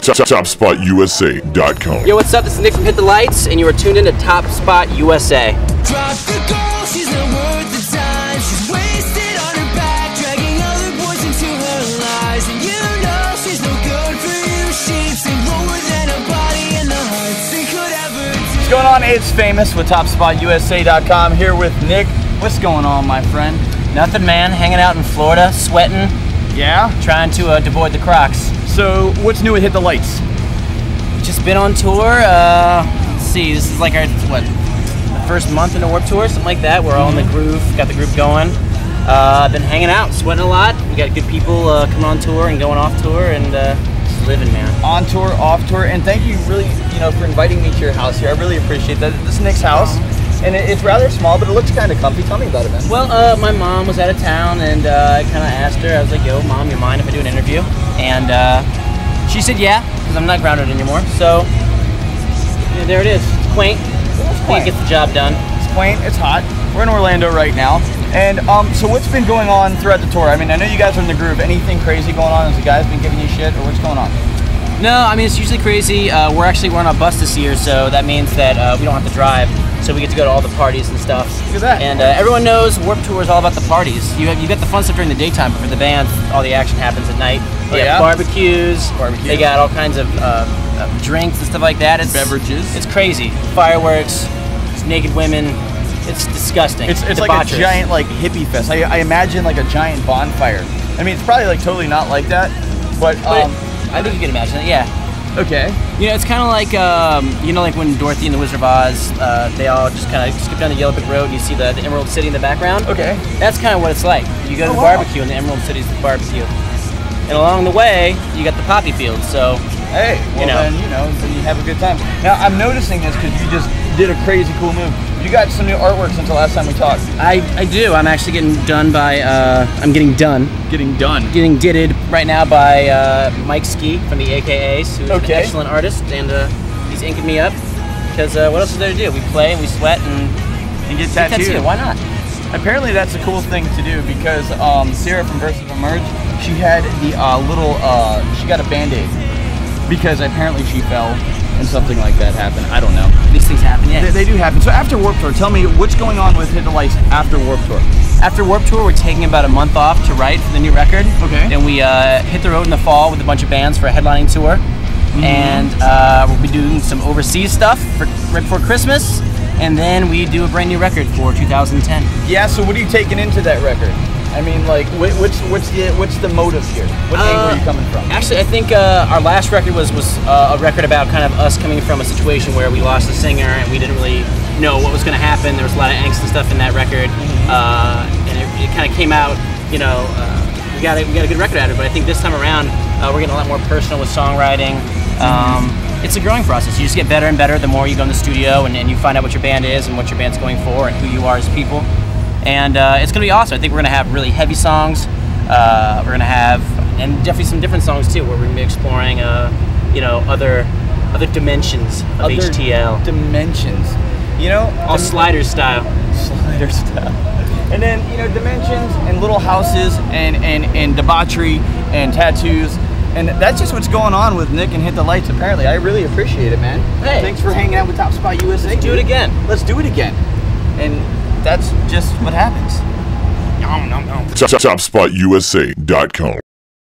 topspotusa.com. Yo, what's up? This is Nick from Hit the Lights, and you are tuned in to Top Spot USA. Drop the goal, she's not worth the time. She's wasted on her back, dragging other boys into her lies. And you know she's no good for you. She's lower than a body, and the hearts they could ever do. What's going on? It's Famous with topspotusa.com here with Nick. What's going on, my friend? Nothing, man. Hanging out in Florida, sweating, Yeah? trying to avoid the Crocs. So, what's new at Hit the Lights? Just been on tour. Let's see, this is like our, the first month in the Warped Tour, something like that. We're all in the groove, got the groove going. Been hanging out, sweating a lot. We got good people coming on tour and going off tour, and just living, man. On tour, off tour, and thank you really, for inviting me to your house here. I really appreciate that. This is Nick's house, and it's rather small, but it looks kind of comfy. Tell me about it, man. Well, my mom was out of town, and I kind of asked her, I was like, yo, Mom, you mind if I do an interview? And she said yeah, because I'm not grounded anymore. So, yeah, there it is. It's quaint. Quaint gets the job done. It's quaint, it's hot. We're in Orlando right now. And so what's been going on throughout the tour? I mean, I know you guys are in the groove. Anything crazy going on? Has the guys been giving you shit, or what's going on? No, I mean, it's usually crazy. We're on a bus this year, so that means that we don't have to drive. So we get to go to all the parties and stuff. Look at that. And everyone knows Warped Tour is all about the parties. You got the fun stuff during the daytime, but for the band, all the action happens at night. They have barbecues. They got all kinds of drinks and stuff like that. It's beverages. It's crazy. Fireworks. It's naked women. It's disgusting. It's like a giant hippie fest. I imagine like a giant bonfire. I mean, it's probably totally not like that, but I think you can imagine it. Yeah. Okay. It's kind of like like when Dorothy and the Wizard of Oz, they all just kind of skip down the Yellow Brick Road and you see the Emerald City in the background. Okay. That's kind of what it's like. You go to the barbecue, and the Emerald City's the barbecue. And along the way, you got the poppy fields. So, hey, well then you have a good time. Now I'm noticing this because you just did a crazy cool move. You got some new artwork since the last time we talked. I do. I'm actually getting done by. I'm getting done. Getting done. Getting didded right now by Mike Ski from the AKAs, who's an excellent artist, and he's inking me up. Because what else is there to do? We play and we sweat and get tattooed. Why not? Apparently that's a cool thing to do because Sarah from Versus Emerge, she had the she got a Band-Aid because apparently she fell and something like that happened. I don't know. These things happen, yeah. They do happen. So after Warped Tour, tell me what's going on with Hit the Lights after Warped Tour. After Warped Tour, we're taking about a month off to write for the new record. Okay. Then we hit the road in the fall with a bunch of bands for a headlining tour. And we'll be doing some overseas stuff right before Christmas. And then we do a brand new record for 2010. Yeah, so what are you taking into that record? I mean, what's the motive here? What angle are you coming from? Actually, I think our last record was a record about kind of us coming from a situation where we lost a singer and we didn't really know what was going to happen. There was a lot of angst and stuff in that record, and it kind of came out. We got a good record out of it. But I think this time around, we're getting a lot more personal with songwriting. It's a growing process. You just get better and better the more you go in the studio and you find out what your band is and what your band's going for and who you are as people. And it's going to be awesome. I think we're going to have really heavy songs. We're going to have, and definitely some different songs too, where we're going to be exploring, other dimensions of HTL. Dimensions. All Slider style. Slider style. And then, dimensions and little houses and debauchery and tattoos. And that's just what's going on with Nick and Hit the Lights, apparently. I really appreciate it, man. Hey. Thanks for hanging out with Top Spot USA. Let's do it again. Let's do it again. And that's just what happens. topspotusa.com.